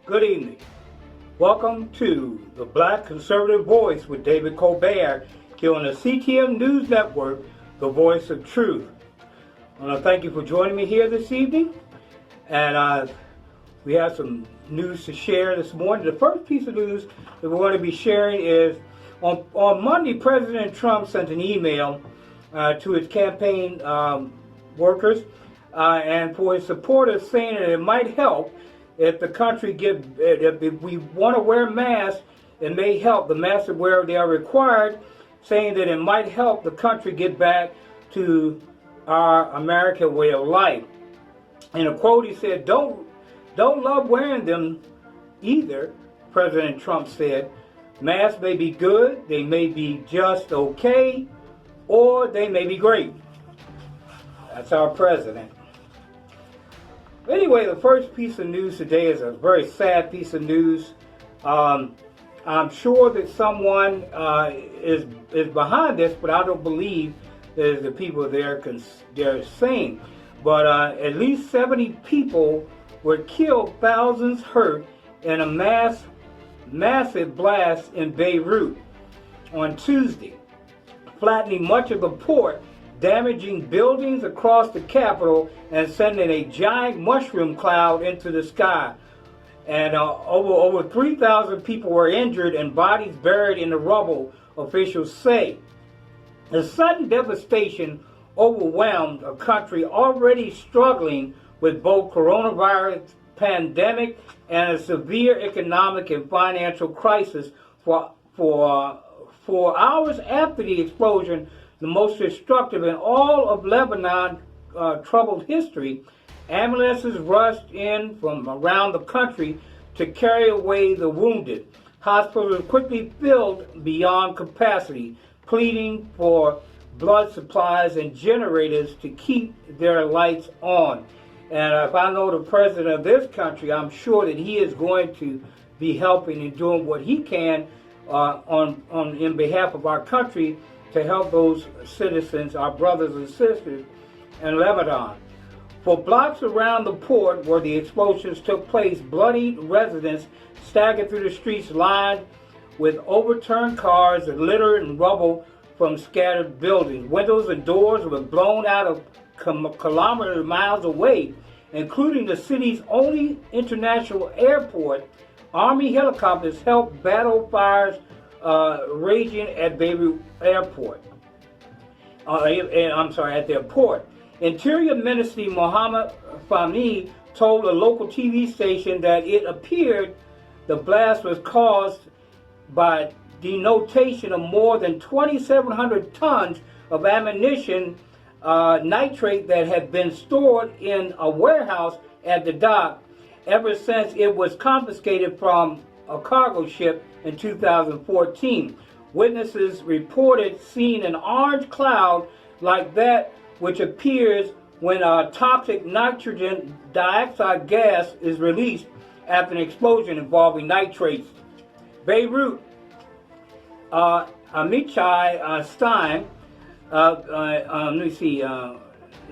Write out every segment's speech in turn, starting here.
Good evening. Welcome to the Black Conservative Voice with David Colbert here on the CTM News Network, the voice of truth. I want to thank you for joining me here this evening. And we have some news to share this morning. The first piece of news that we're going to be sharing is on Monday, President Trump sent an email to his campaign workers and for his supporters saying that it might help if the country if we want to wear masks, it may help. The masks where they are required, saying that it might help the country get back to our American way of life. In a quote, he said, don't love wearing them either, President Trump said. Masks may be good, they may be just okay, or they may be great. That's our president. Anyway, the first piece of news today is a very sad piece of news. I'm sure that someone is behind this, but I don't believe that the people they're saying. But at least 70 people were killed, thousands hurt in a massive blast in Beirut on Tuesday, flattening much of the port, damaging buildings across the capital and sending a giant mushroom cloud into the sky. And over 3,000 people were injured and bodies buried in the rubble, officials say. The sudden devastation overwhelmed a country already struggling with both coronavirus pandemic and a severe economic and financial crisis. For hours after the explosion, the most destructive in all of Lebanon troubled history, ambulances rushed in from around the country to carry away the wounded. Hospitals quickly filled beyond capacity, pleading for blood supplies and generators to keep their lights on. And if I know the president of this country, I'm sure that he is going to be helping and doing what he can in behalf of our country to help those citizens, our brothers and sisters in Lebanon. For blocks around the port where the explosions took place, bloodied residents staggered through the streets lined with overturned cars and litter and rubble from scattered buildings. Windows and doors were blown out of kilometers, miles away, including the city's only international airport. Army helicopters helped battle fires raging at Beirut Airport. At their port. Interior Minister Mohammed Fahmy told a local TV station that it appeared the blast was caused by denotation of more than 2,700 tons of ammunition nitrate that had been stored in a warehouse at the dock ever since it was confiscated from a cargo ship in 2014. Witnesses reported seeing an orange cloud like that which appears when a toxic nitrogen dioxide gas is released after an explosion involving nitrates. Beirut, Amichai Stein, let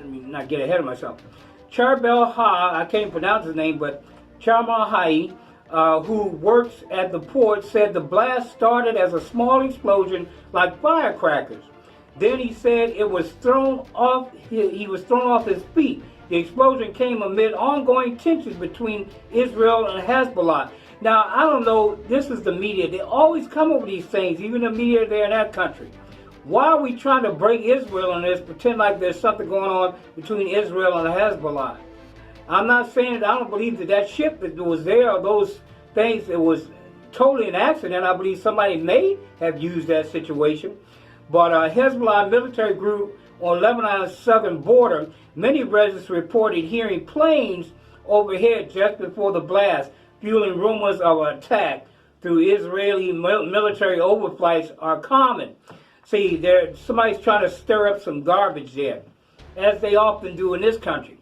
me not get ahead of myself. Charbel Ha, I can't pronounce his name, but Charmal Hai, who works at the port, said the blast started as a small explosion like firecrackers. Then he said he was thrown off his feet. The explosion came amid ongoing tensions between Israel and Hezbollah. Now, I don't know, this is the media. They always come up with these things, even the media there in that country. Why are we trying to break Israel on this, pretend like there's something going on between Israel and Hezbollah? I'm not saying that I don't believe that ship that was there or those things, it was totally an accident. I believe somebody may have used that situation. But Hezbollah military group on Lebanon's southern border, many residents reported hearing planes overhead just before the blast, fueling rumors of an attack through Israeli military overflights are common. See, somebody's trying to stir up some garbage there, as they often do in this country.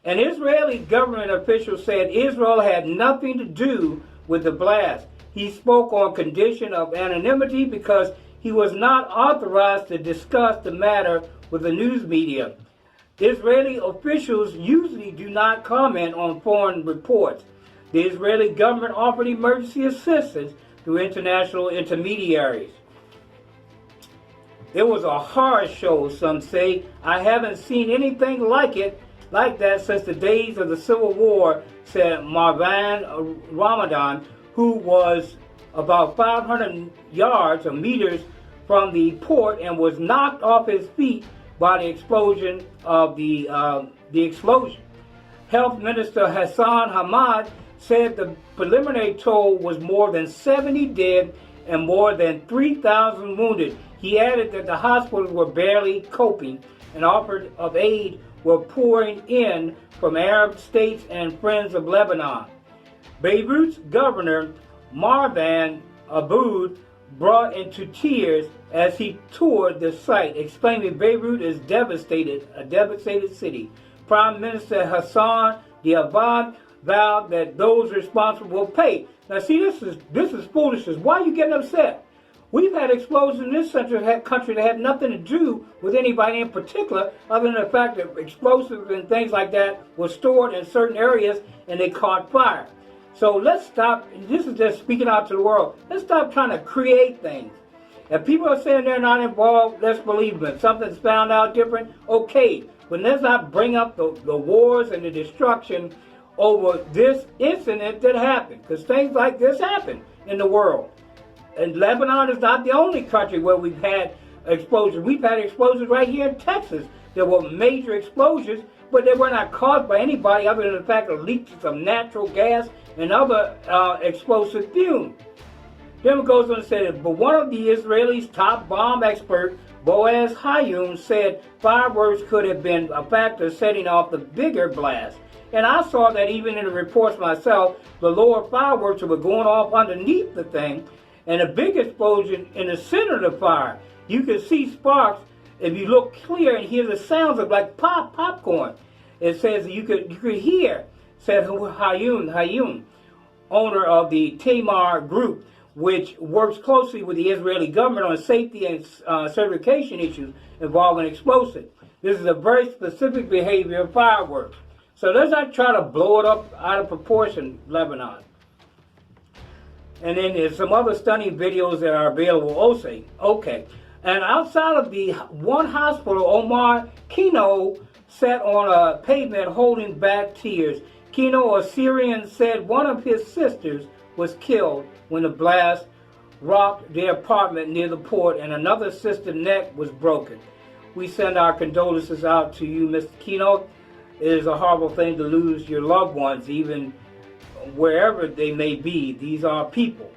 An Israeli government official said Israel had nothing to do with the blast. He spoke on condition of anonymity because he was not authorized to discuss the matter with the news media. Israeli officials usually do not comment on foreign reports. The Israeli government offered emergency assistance through international intermediaries. It was a horror show, some say. I haven't seen anything like that since the days of the Civil War, said Marwan Ramadan, who was about 500 yards or meters from the port and was knocked off his feet by the explosion of the explosion. Health Minister Hassan Hamad said the preliminary toll was more than 70 dead and more than 3,000 wounded. He added that the hospitals were barely coping and offers of aid were pouring in from Arab states and friends of Lebanon. Beirut's governor Marwan Aboud brought into tears as he toured the site, exclaiming Beirut is devastated, a devastated city. Prime Minister Hassan Diabad vowed that those responsible will pay. Now see, this is foolishness. Why are you getting upset? We've had explosions in this country that had nothing to do with anybody in particular, other than the fact that explosives and things like that were stored in certain areas and they caught fire. So let's stop. This is just speaking out to the world. Let's stop trying to create things. If people are saying they're not involved, let's believe them. If something's found out different, okay. But let's not bring up the wars and the destruction over this incident that happened. Because things like this happen in the world. And Lebanon is not the only country where we've had explosions. We've had explosions right here in Texas. There were major explosions, but they were not caused by anybody other than the fact of leaks of natural gas and other explosive fumes. Then it goes on to say that, but one of the Israelis' top bomb experts, Boaz Hayun, said fireworks could have been a factor setting off the bigger blast. And I saw that even in the reports myself, the lower fireworks were going off underneath the thing, and a big explosion in the center of the fire. You could see sparks if you look clear and hear the sounds of like popcorn. It says you could hear, said Hayun, owner of the Tamar Group, which works closely with the Israeli government on safety and certification issues involving explosives. This is a very specific behavior of fireworks. So let's not try to blow it up out of proportion, Lebanon. And then there's some other stunning videos that are available also. Okay. And outside of the one hospital, Omar Kino sat on a pavement holding back tears. Kino, a Syrian, said one of his sisters was killed when the blast rocked their apartment near the port and another sister's neck was broken. We send our condolences out to you, Mr. Kino. It is a horrible thing to lose your loved ones, even wherever they may be. These are people.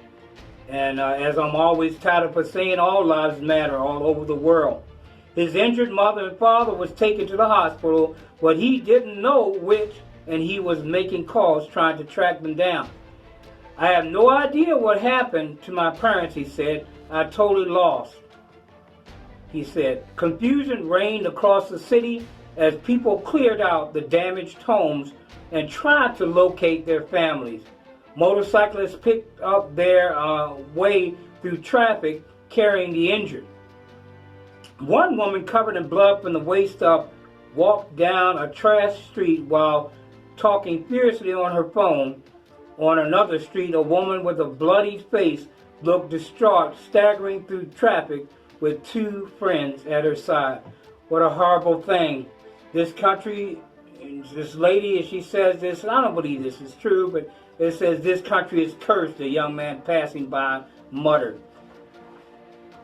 And as I'm always tired of saying, all lives matter all over the world. His injured mother and father was taken to the hospital, but he didn't know which, and he was making calls trying to track them down. I have no idea what happened to my parents, he said. I totally lost. He said, confusion reigned across the city as people cleared out the damaged homes and tried to locate their families. Motorcyclists picked up their way through traffic carrying the injured. One woman covered in blood from the waist up walked down a trash street while talking fiercely on her phone. On another street, a woman with a bloody face looked distraught, staggering through traffic with two friends at her side. What a horrible thing. This country, this lady, as she says this, I don't believe this is true, but it says this country is cursed, a young man passing by muttered.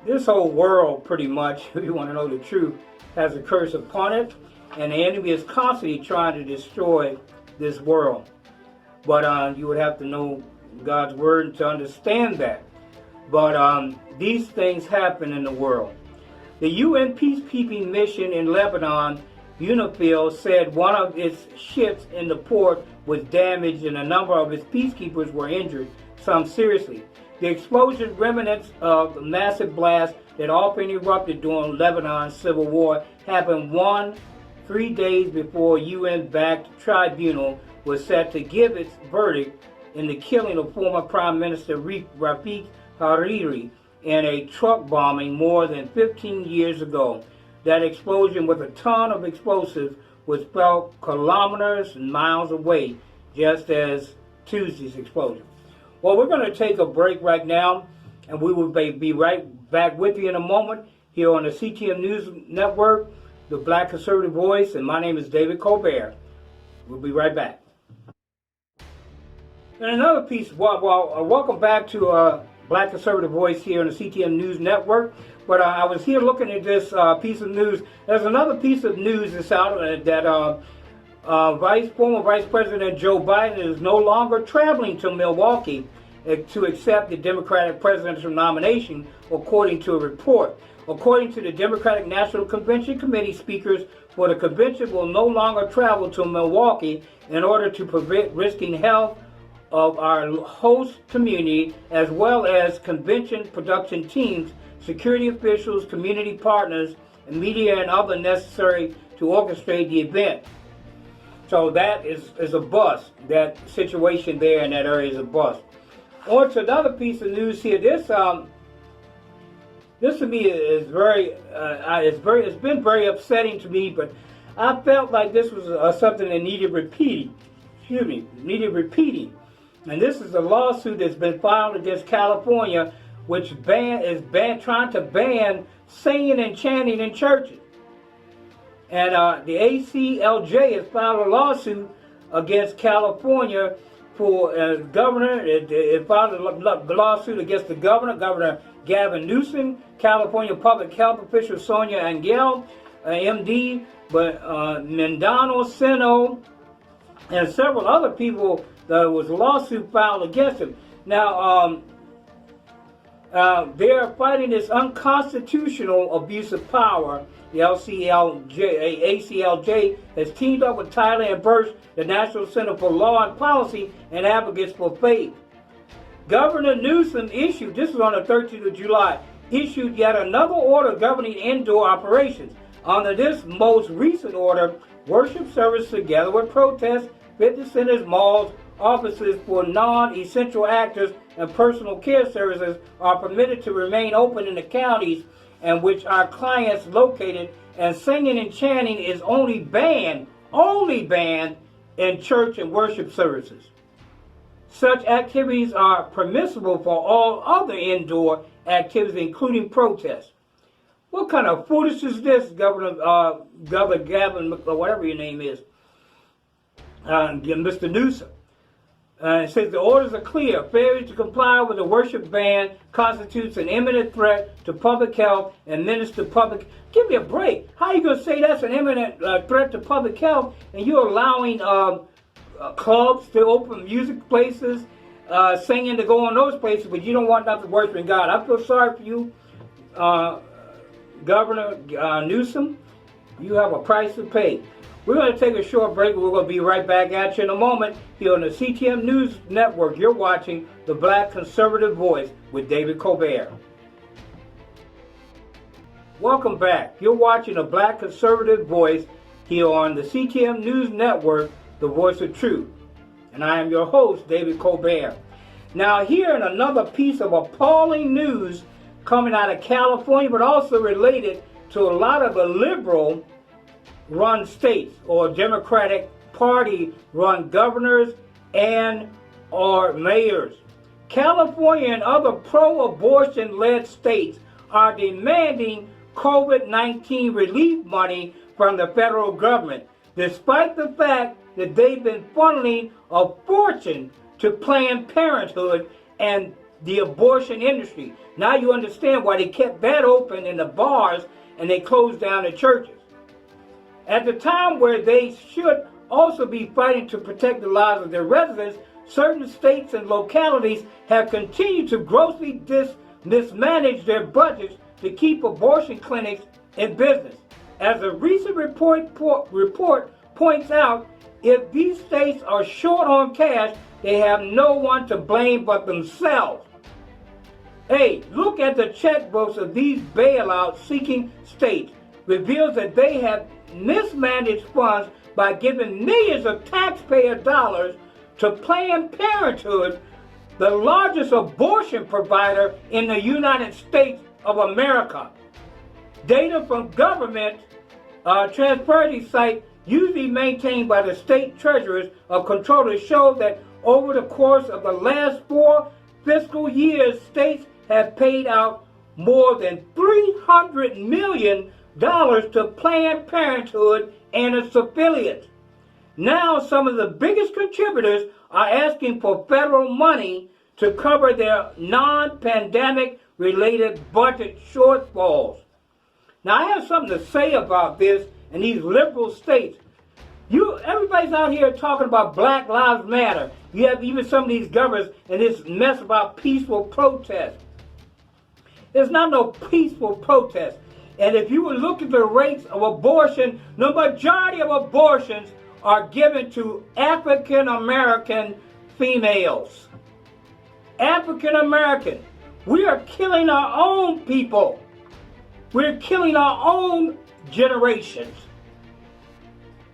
This whole world, pretty much, if you want to know the truth, has a curse upon it, and the enemy is constantly trying to destroy this world. But you would have to know God's word to understand that. But these things happen in the world. The UN peacekeeping mission in Lebanon, UNIFIL, said one of its ships in the port was damaged and a number of its peacekeepers were injured, some seriously. The explosion remnants of the massive blast that often erupted during Lebanon's civil war happened 3 days before UN-backed tribunal was set to give its verdict in the killing of former Prime Minister Rafik Hariri in a truck bombing more than 15 years ago. That explosion with a ton of explosives was felt kilometers and miles away, just as Tuesday's explosion. Well, we're going to take a break right now, and we will be right back with you in a moment here on the CTM News Network, the Black Conservative Voice, and my name is David Colbert. We'll be right back. And another piece, welcome back to Black Conservative Voice here on the CTM News Network. But I was here looking at this piece of news. There's another piece of news that's out that former Vice President Joe Biden is no longer traveling to Milwaukee to accept the Democratic presidential nomination, according to a report. According to the Democratic National Convention Committee, speakers for the convention will no longer travel to Milwaukee in order to prevent risking health of our host community, as well as convention production teams, security officials, community partners, and media and other necessary to orchestrate the event. So that is a bust. That situation there in that area is a bust. On to another piece of news here. This to me is it's been very upsetting to me, but I felt like this was something that needed repeating. And this is a lawsuit that's been filed against California, which trying to ban singing and chanting in churches. And the ACLJ has filed a lawsuit against California for governor. It filed a lawsuit against the Governor Gavin Newsom, California Public Health official Sonia Angel, MD, but Mendano Seno, and several other people. There was a lawsuit filed against him. Now, they're fighting this unconstitutional abuse of power. The ACLJ has teamed up with Tyler and Birch, the National Center for Law and Policy, and Advocates for Faith. Governor Newsom issued, this was on the 13th of July, issued yet another order governing indoor operations. Under this most recent order, worship service together with protests, fitness centers, malls, offices for non-essential actors, and personal care services are permitted to remain open in the counties in which our clients located, and singing and chanting is only banned in church and worship services. Such activities are permissible for all other indoor activities, including protests. What kind of foolishness is this, Governor Gavin, whatever your name is, Mr. Newsom? It says the orders are clear. Failure to comply with the worship ban constitutes an imminent threat to public health and menace to public. Give me a break. How are you going to say that's an imminent threat to public health, and you're allowing clubs to open, music places, singing to go in those places, but you don't want nothing worshiping God? I feel sorry for you, Governor Newsom. You have a price to pay. We're going to take a short break. We're going to be right back at you in a moment here on the CTM News Network. You're watching the Black Conservative Voice with David Colbert. Welcome back. You're watching the Black Conservative Voice here on the CTM News Network, the voice of truth. And I am your host, David Colbert. Now, here in another piece of appalling news coming out of California, but also related to a lot of the liberal-run states or Democratic Party-run governors and or mayors. California and other pro-abortion-led states are demanding COVID-19 relief money from the federal government, despite the fact that they've been funneling a fortune to Planned Parenthood and the abortion industry. Now you understand why they kept that open in the bars and they closed down the churches. At the time where they should also be fighting to protect the lives of their residents, certain states and localities have continued to grossly mismanage their budgets to keep abortion clinics in business. As a recent report points out, if these states are short on cash, they have no one to blame but themselves. Hey, look at the checkbooks of these bailout-seeking states. Reveals that they have mismanaged funds by giving millions of taxpayer dollars to Planned Parenthood, the largest abortion provider in the United States of America. Data from government transparency site usually maintained by the state treasurers or controllers show that Over the course of the last 4 fiscal years, states have paid out more than $300 million to Planned Parenthood and its affiliates. Now, some of the biggest contributors are asking for federal money to cover their non-pandemic related budget shortfalls. Now, I have something to say about this in these liberal states. Everybody's out here talking about Black Lives Matter. You have even some of these governors and this mess about peaceful protest. There's not no peaceful protest. And if you would look at the rates of abortion, the majority of abortions are given to African American females. African American. We are killing our own people. We're killing our own generations.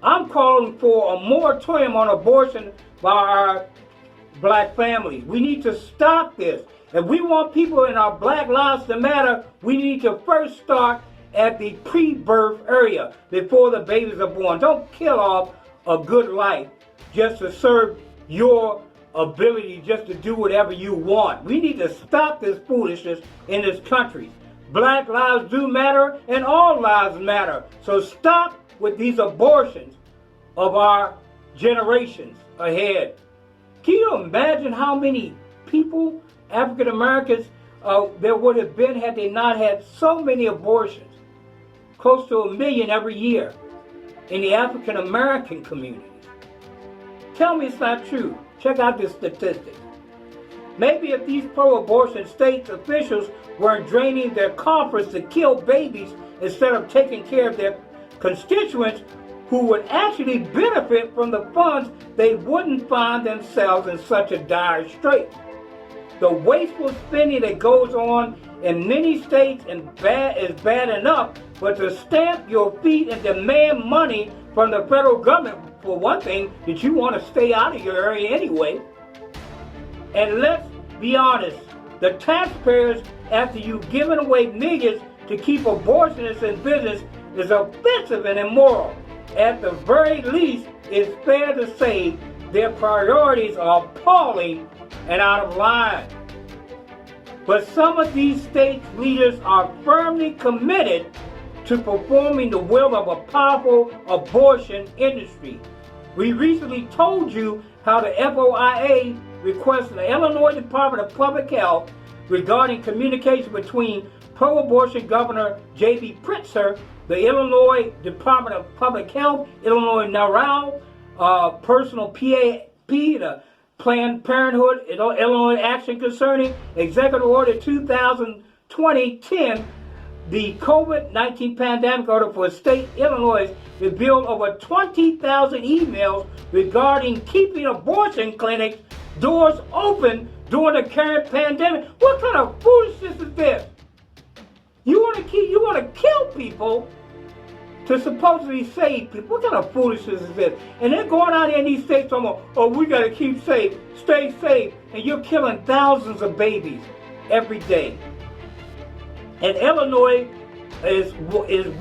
I'm calling for a moratorium on abortion by our black families. We need to stop this. If we want people in our Black Lives to matter, we need to first start at the pre-birth area before the babies are born. Don't kill off a good life just to serve your ability just to do whatever you want. We need to stop this foolishness in this country. Black lives do matter and all lives matter. So stop with these abortions of our generations ahead. Can you imagine how many people, African Americans, there would have been had they not had so many abortions? Close to 1 million every year in the African American community. Tell me it's not true. Check out this statistic. Maybe if these pro-abortion state officials weren't draining their coffers to kill babies instead of taking care of their constituents who would actually benefit from the funds, they wouldn't find themselves in such a dire strait. The wasteful spending that goes on in many states is bad enough, but to stamp your feet and demand money from the federal government, for one thing, that you want to stay out of your area anyway. And let's be honest, the taxpayers, after you've given away millions to keep abortionists in business, is offensive and immoral. At the very least, it's fair to say their priorities are appalling and out of line. But some of these states' leaders are firmly committed to performing the will of a powerful abortion industry. We recently told you how the FOIA requested the Illinois Department of Public Health regarding communication between pro-abortion Governor J.B. Pritzker, the Illinois Department of Public Health, Illinois NARAL, personal PAP, the Planned Parenthood, Illinois Action Concerning Executive Order 2020-10, the COVID-19 pandemic order for state Illinois revealed over 20,000 emails regarding keeping abortion clinics doors open during the current pandemic. What kind of foolishness is this? You want to kill people to supposedly save people. What kind of foolishness is this? And they're going out here in these states talking about, oh, we got to keep safe, stay safe, and you're killing thousands of babies every day. And Illinois is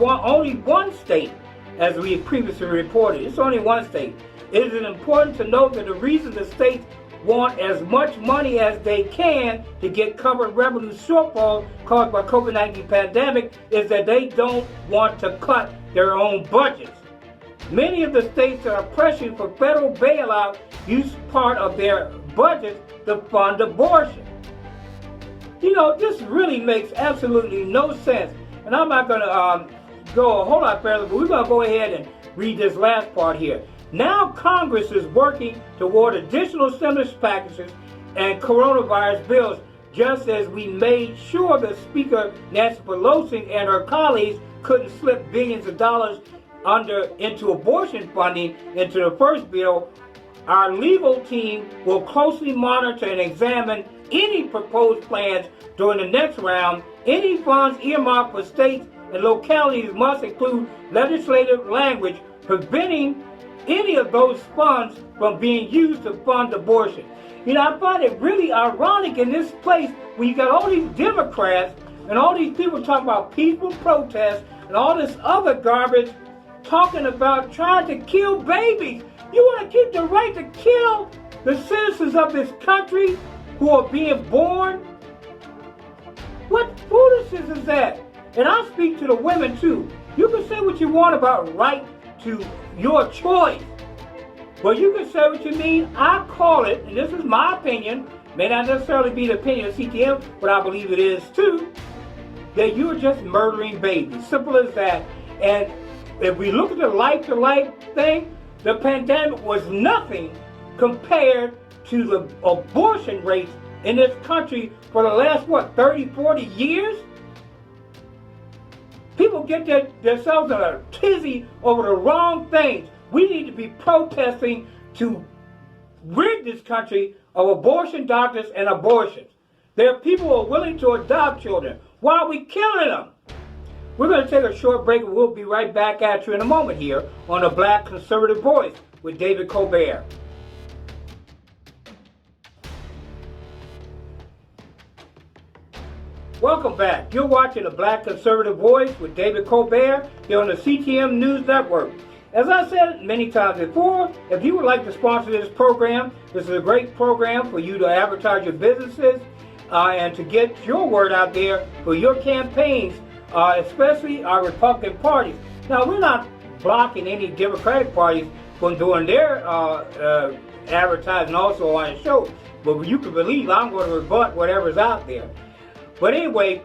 only one state, as we previously reported. It's only one state. It is important to note that the reason the states want as much money as they can to get covered revenue shortfalls caused by COVID-19 pandemic is that they don't want to cut their own budgets. Many of the states that are pressuring for federal bailout use part of their budgets to fund abortion. You know, this really makes absolutely no sense. And I'm not going to go a whole lot further, but we're going to go ahead and read this last part here. Now Congress is working toward additional stimulus packages and coronavirus bills, just as we made sure that Speaker Nancy Pelosi and her colleagues couldn't slip billions of dollars into abortion funding into the first bill. Our legal team will closely monitor and examine any proposed plans during the next round. Any funds earmarked for states and localities must include legislative language preventing any of those funds from being used to fund abortion. You know, I find it really ironic in this place when you got all these Democrats and all these people talking about peaceful protests and all this other garbage talking about trying to kill babies. You want to keep the right to kill The citizens of this country who are being born, what foolishness is that? And I'll speak to the women too. You can say what you want about right to your choice. But you can say what you mean. I call it, and this is my opinion, may not necessarily be the opinion of CTM, but I believe it is too, that you're just murdering babies. Simple as that. And if we look at the life-to-life thing, the pandemic was nothing compared to the abortion rates in this country for the last, 30, 40 years? People get themselves in a tizzy over the wrong things. We need to be protesting to rid this country of abortion doctors and abortions. There are people who are willing to adopt children. Why are we killing them? We're going to take a short break and we'll be right back at you in a moment here on the Black Conservative Voice with David Colbert. Welcome back. You're watching the Black Conservative Voice with David Colbert here on the CTM News Network. As I said many times before, if you would like to sponsor this program, this is a great program for you to advertise your businesses and to get your word out there for your campaigns, especially our Republican parties. Now, we're not blocking any Democratic parties from doing their advertising also on the show, but you can believe I'm going to rebut whatever's out there. But anyway,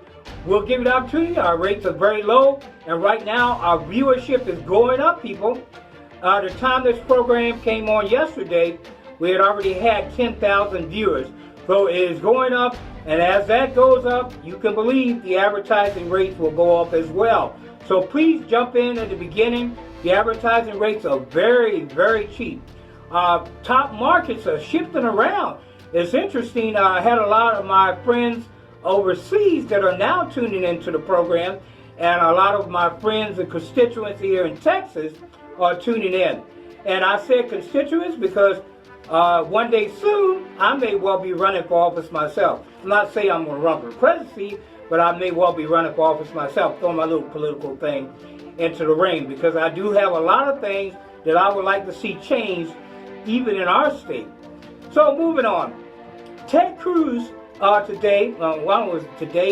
we'll give you the opportunity. Our rates are very low, and right now our viewership is going up, people. The time this program came on yesterday, we had already had 10,000 viewers. So it is going up, and as that goes up, you can believe the advertising rates will go up as well. So please jump in at the beginning. The advertising rates are very, very cheap. Top markets are shifting around. It's interesting. I had a lot of my friends overseas that are now tuning into the program, and a lot of my friends and constituents here in Texas are tuning in. And I said constituents because one day soon I may well be running for office myself. I'm not saying I'm going to run for the presidency, but I may well be running for office myself, throwing my little political thing into the ring, because I do have a lot of things that I would like to see changed even in our state. So moving on, Ted Cruz today,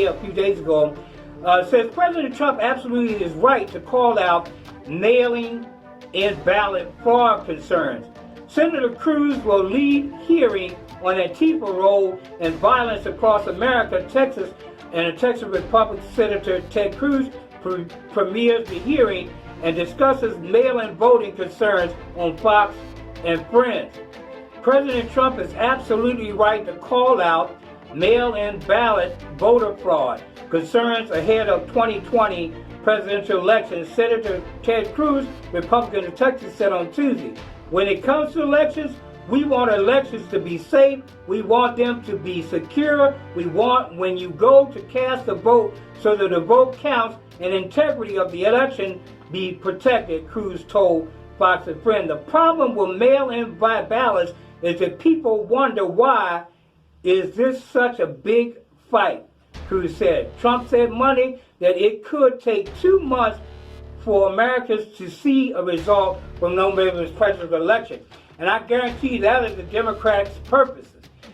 a few days ago, says President Trump absolutely is right to call out mailing in ballot fraud concerns. Senator Cruz will lead hearing on Antifa role and violence across America, Texas, and the Texas Republican Senator Ted Cruz premieres the hearing and discusses mail-in voting concerns on Fox and Friends. President Trump is absolutely right to call out mail-in ballot voter fraud concerns ahead of 2020 presidential elections, Senator Ted Cruz, Republican of Texas, said on Tuesday. When it comes to elections, we want elections to be safe. We want them to be secure. We want, when you go to cast a vote, so that the vote counts and integrity of the election be protected, Cruz told Fox and Friends. The problem with mail-in ballots is that people wonder why is this such a big fight, Cruz said. Trump said Monday that it could take 2 months for Americans to see a result from November's presidential election. And I guarantee that is the Democrats' purposes.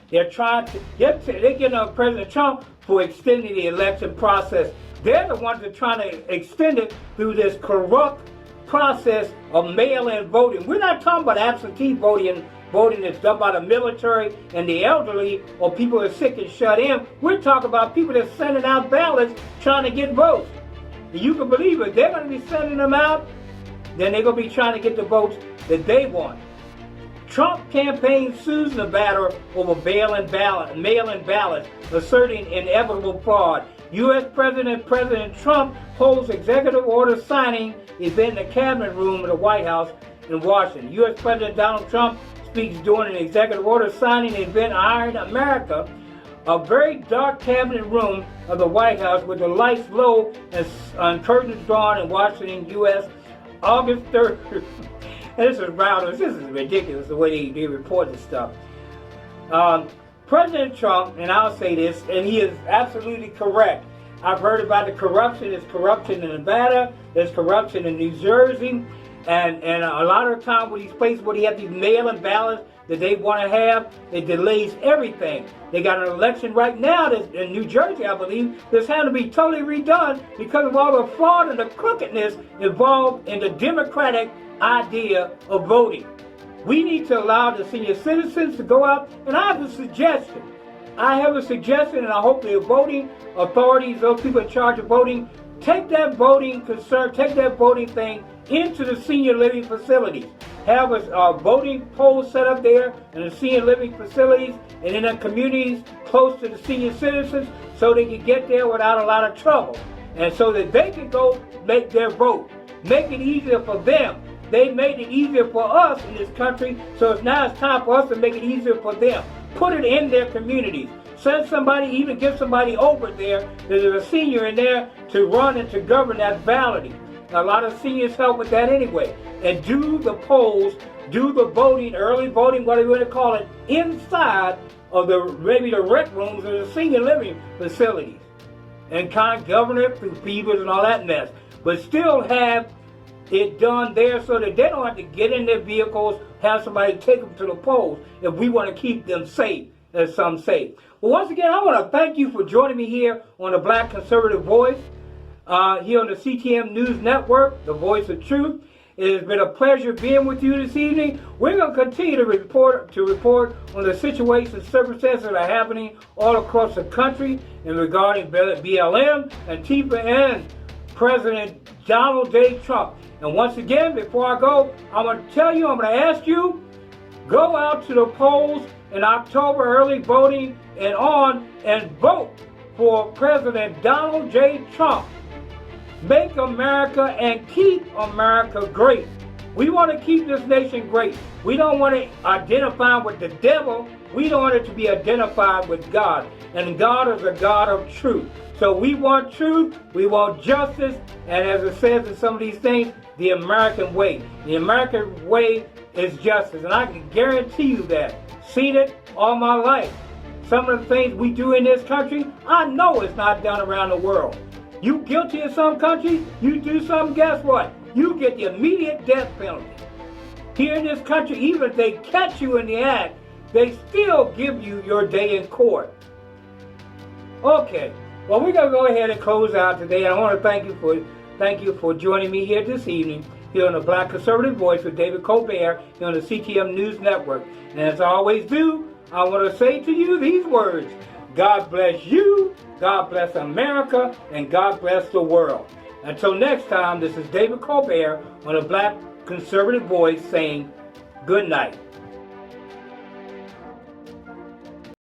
They're getting on President Trump for extending the election process. They're the ones that are trying to extend it through this corrupt process of mail-in voting. We're not talking about absentee voting that's done by the military and the elderly or people that are sick and shut in. We're talking about people that are sending out ballots trying to get votes. You can believe it. They're going to be sending them out, then they're going to be trying to get the votes that they want. Trump campaign sues Nevada over mail-in ballots, asserting inevitable fraud. U.S. President Trump holds executive order signing event in the cabinet room of the White House in Washington. U.S. President Donald Trump speaks during an executive order signing event in America, a very dark cabinet room of the White House with the lights low and curtains drawn in Washington, U.S., August 3rd. This is ridiculous the way they report this stuff. President Trump, and I'll say this, and he is absolutely correct. I've heard about the corruption. There's corruption in Nevada. There's corruption in New Jersey. And a lot of the time with these places where they have these mail-in ballots that they want to have. It delays everything. They got an election right now that's in New Jersey, I believe, that's had to be totally redone because of all the fraud and the crookedness involved in the Democratic idea of voting. We need to allow the senior citizens to go out, and I have a suggestion. And I hope the voting authorities, those people in charge of voting, take that voting thing into the senior living facilities. Have a voting poll set up there in the senior living facilities and in the communities close to the senior citizens so they can get there without a lot of trouble. And so that they can go make their vote. Make it easier for them. They made it easier for us in this country, so now it's time for us to make it easier for them. Put it in their communities. Send somebody, even get somebody over there that is a senior in there to run and to govern that valley. A lot of seniors help with that anyway. And do the do the voting, early voting, whatever you want to call it, inside of maybe the rec rooms or the senior living facilities. And kind of govern it through fevers and all that mess. But still have it done there so that they don't have to get in their vehicles, have somebody take them to the polls if we want to keep them safe, as some say. Well, once again, I want to thank you for joining me here on the Black Conservative Voice, here on the CTM News Network, the Voice of Truth. It has been a pleasure being with you this evening. We're going to continue to report on the situations, circumstances that are happening all across the country in regarding BLM, Antifa, and President Donald J. Trump. And once again, before I go, I'm going to ask you, go out to the polls in October, early voting, and vote for President Donald J. Trump. Make America and keep America great. We want to keep this nation great. We don't want to identify with the devil. We don't want it to be identified with God. And God is a God of truth. So we want truth, we want justice, and as it says in some of these things, the American way. The American way is justice, and I can guarantee you that. Seen it all my life. Some of the things we do in this country, I know it's not done around the world. You guilty in some countries, you do something, guess what? You get the immediate death penalty. Here in this country, even if they catch you in the act, they still give you your day in court. Okay, well, we're going to go ahead and close out today. I want to thank you for joining me here this evening, here on the Black Conservative Voice with David Colbert, here on the CTM News Network. And as I always do, I want to say to you these words: God bless you, God bless America, and God bless the world. Until next time, this is David Colbert on the Black Conservative Voice saying good night.